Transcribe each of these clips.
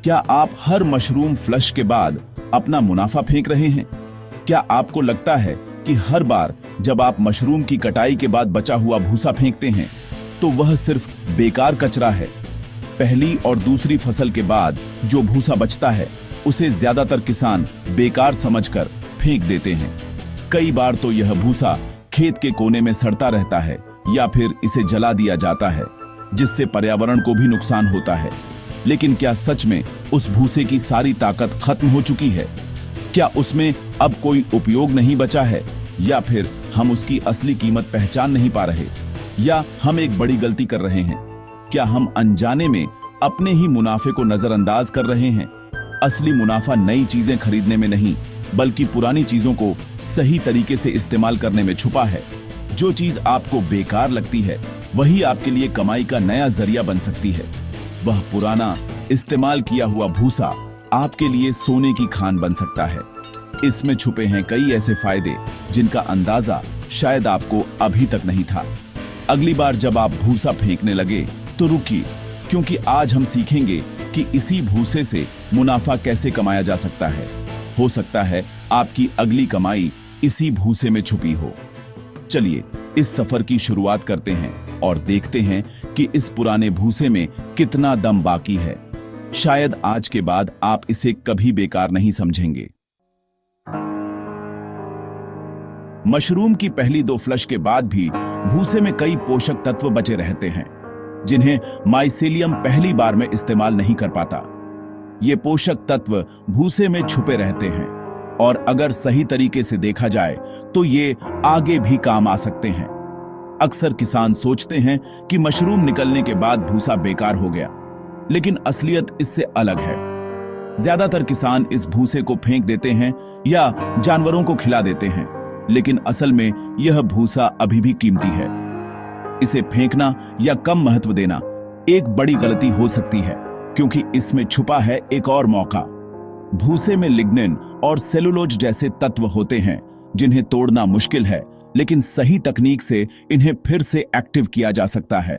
क्या आप हर mushroom flush के बाद अपना मुनाफा फेंक रहे हैं? क्या आपको लगता है कि हर बार जब आप मशरूम की कटाई के बाद बचा हुआ भूसा फेंकते हैं तो वह सिर्फ बेकार कचरा है? पहली और दूसरी फसल के बाद जो भूसा बचता है उसे ज्यादातर किसान बेकार समझकर फेंक देते हैं। कई बार तो यह भूसा खेत के कोने में सड़ता रहता है या फिर इसे जला दिया जाता है, जिससे पर्यावरण को भी नुकसान होता है। लेकिन क्या सच में उस भूसे की सारी ताकत खत्म हो चुकी है? क्या उसमें अब कोई उपयोग नहीं बचा है, या फिर हम उसकी असली कीमत पहचान नहीं पा रहे, या हम एक बड़ी गलती कर रहे हैं? क्या हम अनजाने में अपने ही मुनाफे को नजरअंदाज कर रहे हैं? असली मुनाफा नई चीजें खरीदने में नहीं, बल्कि पुरानी चीजों को सही तरीके से इस्तेमाल करने में छुपा है। जो चीज आपको बेकार लगती है वही आपके लिए कमाई का नया जरिया बन सकती है। वह पुराना इस्तेमाल किया हुआ भूसा आपके लिए सोने की खान बन सकता है। इसमें छुपे हैं कई ऐसे फायदे जिनका अंदाजा शायद आपको अभी तक नहीं था। अगली बार जब आप भूसा फेंकने लगे तो रुकिए, क्योंकि आज हम सीखेंगे कि इसी भूसे से मुनाफा कैसे कमाया जा सकता है। हो सकता है आपकी अगली कमाई इसी भूसे में छुपी हो। चलिए इस सफर की शुरुआत करते हैं और देखते हैं कि इस पुराने भूसे में कितना दम बाकी है। शायद आज के बाद आप इसे कभी बेकार नहीं समझेंगे। मशरूम की पहली 2 फ्लश के बाद भी भूसे में कई पोषक तत्व बचे रहते हैं, जिन्हें माइसेलियम पहली बार में इस्तेमाल नहीं कर पाता। ये पोषक तत्व भूसे में छुपे रहते हैं और अगर सही तरीके से देखा जाए तो ये आगे भी काम आ सकते हैं। अक्सर किसान सोचते हैं कि मशरूम निकलने के बाद भूसा बेकार हो गया, लेकिन असलियत इससे अलग है। ज्यादातर किसान इस भूसे को फेंक देते हैं या जानवरों को खिला देते हैं, लेकिन असल में यह भूसा अभी भी कीमती है। इसे फेंकना या कम महत्व देना एक बड़ी गलती हो सकती है, क्योंकि इसमें छुपा है एक और मौका। भूसे में लिग्निन और सेलुलोज जैसे तत्व होते हैं जिन्हें तोड़ना मुश्किल है, लेकिन सही तकनीक से इन्हें फिर से एक्टिव किया जा सकता है।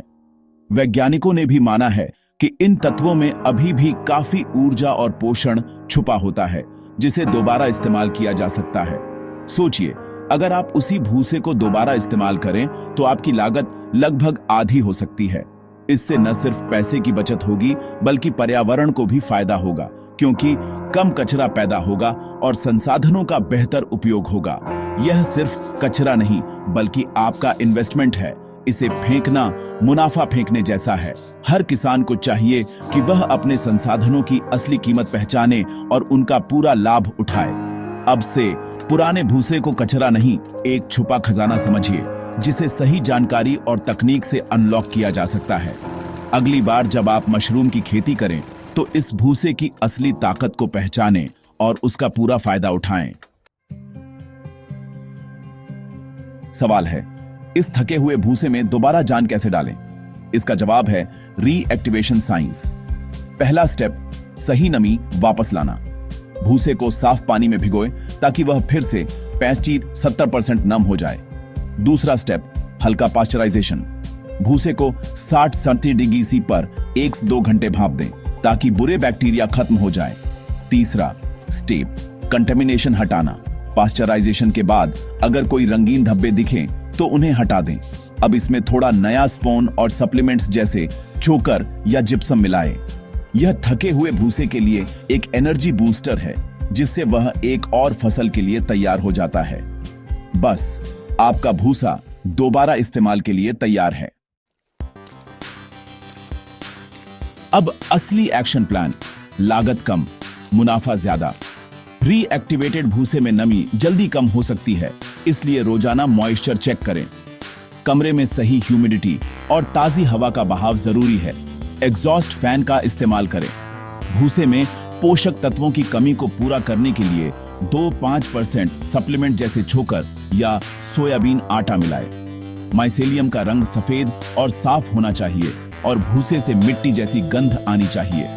वैज्ञानिकों ने भी माना है कि इन तत्वों में अभी भी काफी ऊर्जा और पोषण छुपा होता है, जिसे दोबारा इस्तेमाल किया जा सकता है। सोचिए, अगर आप उसी भूसे को दोबारा इस्तेमाल करें तो आपकी लागत लगभग आधी हो सकती है। इससे न सिर्फ पैसे की बचत होगी, बल्कि पर्यावरण को भी फायदा होगा, क्योंकि कम कचरा पैदा होगा और संसाधनों का बेहतर उपयोग होगा। यह सिर्फ कचरा नहीं, बल्कि आपका इन्वेस्टमेंट है। इसे फेंकना मुनाफा फेंकने जैसा है। हर किसान को चाहिए कि वह अपने संसाधनों की असली कीमत पहचाने और उनका पूरा लाभ उठाए। अब से पुराने भूसे को कचरा नहीं, एक छुपा खजाना समझिए, जिसे सही जानकारी और तकनीक से अनलॉक किया जा सकता है। अगली बार जब आप मशरूम की खेती करें तो इस भूसे की असली ताकत को पहचानें और उसका पूरा फायदा उठाएं। सवाल है, इस थके हुए भूसे में दोबारा जान कैसे डालें? इसका जवाब है रीएक्टिवेशन साइंस। पहला स्टेप, सही नमी वापस लाना। भूसे को साफ पानी में भिगोएं ताकि वह फिर से 65-70% नम हो जाए। दूसरा स्टेप, हल्का पाश्चराइजेशन। भूसे को 60-70 डिग्री सी पर 1-2 घंटे भाप दें ताकि बुरे बैक्टीरिया खत्म हो जाएं। तीसरा स्टेप, कंटेमिनेशन हटाना। पाश्चराइजेशन के बाद अगर कोई रंगीन धब्बे दिखें तो उन्हें हटा दें। अब इसमें थोड़ा नया स्पोन और सप्लीमेंट्स जैसे चोकर या जिप्सम मिलाएं। यह थके हुए भूसे के लिए एक एनर्जी बूस्टर है, जिससे वह एक और फसल के लिए तैयार हो जाता है। बस, आपका भूसा दोबारा इस्तेमाल के लिए तैयार है। अब असली एक्शन प्लान, लागत कम, मुनाफा ज्यादा। रीएक्टिवेटेड भूसे में नमी जल्दी कम हो सकती है, इसलिए रोजाना मॉइस्चर चेक करें। कमरे में सही ह्यूमिडिटी और ताजी हवा का बहाव जरूरी है। एग्जॉस्ट फैन का इस्तेमाल करें। भूसे में पोषक तत्वों की कमी को पूरा करने के लिए 2-5% सप्लीमेंट जैसे चोकर या सोयाबीन आटा मिलाएं। माइसेलियम का रंग सफेद और साफ होना चाहिए और भूसे से मिट्टी जैसी गंध आनी चाहिए।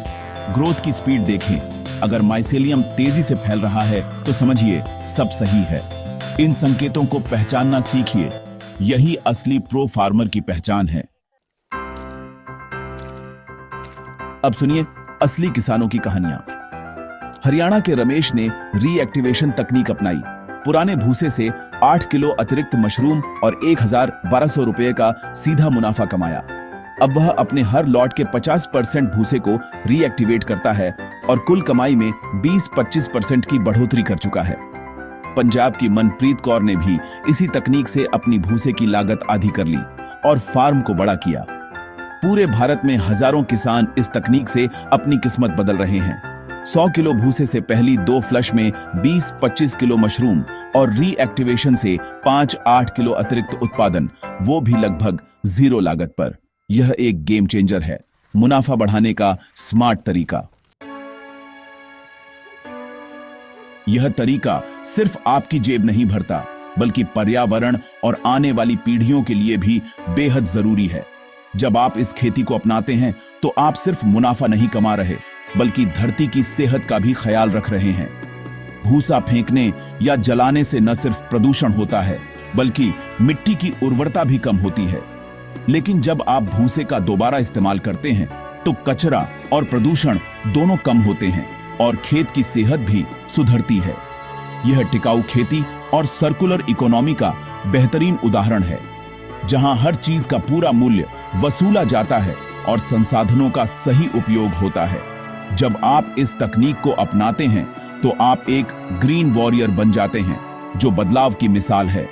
ग्रोथ की स्पीड देखें। अगर माइसेलियम तेजी से फैल रहा है तो समझिए सब सही है। इन संकेतों को पहचानना सीखिए। यही असली प्रो फार्मर की पहचान है। अब सुनिए असली किसानों की कहानियां। हरियाणा के रमेश ने रीएक्टिवेशन तकनीक अपनाई। पुराने भूसे से 8 किलो अतिरिक्त मशरूम और 1,1200 रुपये का सीधा मुनाफा कमाया। अब वह अपने हर लॉट के 50% भूसे को रीएक्टिवेट करता है और कुल कमाई में 20-25% की बढ़ोतरी कर चुका है। पंजाब की मनप्रीत कौर ने भी इसी तकनीक से अपनी भूसे की लागत आधी कर ली और फार्म को बड़ा किया। पूरे भारत में हजारों किसान इस तकनीक से अपनी किस्मत बदल रहे हैं। 100 किलो भूसे से पहली 2 फ्लश में 20-25 किलो मशरूम और रीएक्टिवेशन से 5-8 किलो अतिरिक्त उत्पादन, वो भी लगभग 0 लागत पर। यह एक गेम चेंजर है, मुनाफा बढ़ाने का स्मार्ट तरीका। यह तरीका सिर्फ आपकी जेब नहीं भरता, बल्कि पर्यावरण और आने वाली पीढ़ियों के लिए भी बेहद जरूरी है। जब आप इस खेती को अपनाते हैं तो आप सिर्फ मुनाफा नहीं कमा रहे, बल्कि धरती की सेहत का भी ख्याल रख रहे हैं। भूसा फेंकने या जलाने से न सिर्फ प्रदूषण होता है, बल्कि मिट्टी की उर्वरता भी कम होती है। लेकिन जब आप भूसे का दोबारा इस्तेमाल करते हैं तो कचरा और प्रदूषण दोनों कम होते हैं और खेत की सेहत भी सुधरती है। यह टिकाऊ खेती और सर्कुलर इकोनॉमी का बेहतरीन उदाहरण है, जहां हर चीज का पूरा मूल्य वसूला जाता है और संसाधनों का सही उपयोग होता है। जब आप इस तकनीक को अपनाते हैं तो आप एक ग्रीन वॉरियर बन जाते हैं, जो बदलाव की मिसाल है।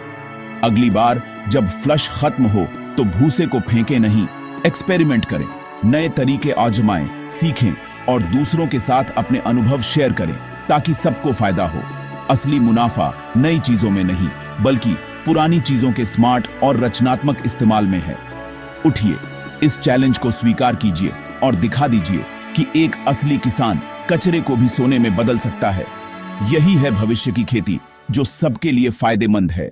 अगली बार जब फ्लश खत्म हो तो भूसे को फेंकें नहीं, एक्सपेरिमेंट करें, नए तरीके आजमाएं, सीखें और दूसरों के साथ अपने अनुभव शेयर करें, ताकि सबको फायदा हो। असली मुनाफा नई चीजों में नहीं, बल्कि पुरानी चीजों के स्मार्ट और रचनात्मक इस्तेमाल में है। उठिए, इस चैलेंज को स्वीकार कीजिए और दिखा दीजिए कि एक असली किसान कचरे को भी सोने में बदल सकता है। यही है भविष्य की खेती, जो सबके लिए फायदेमंद है।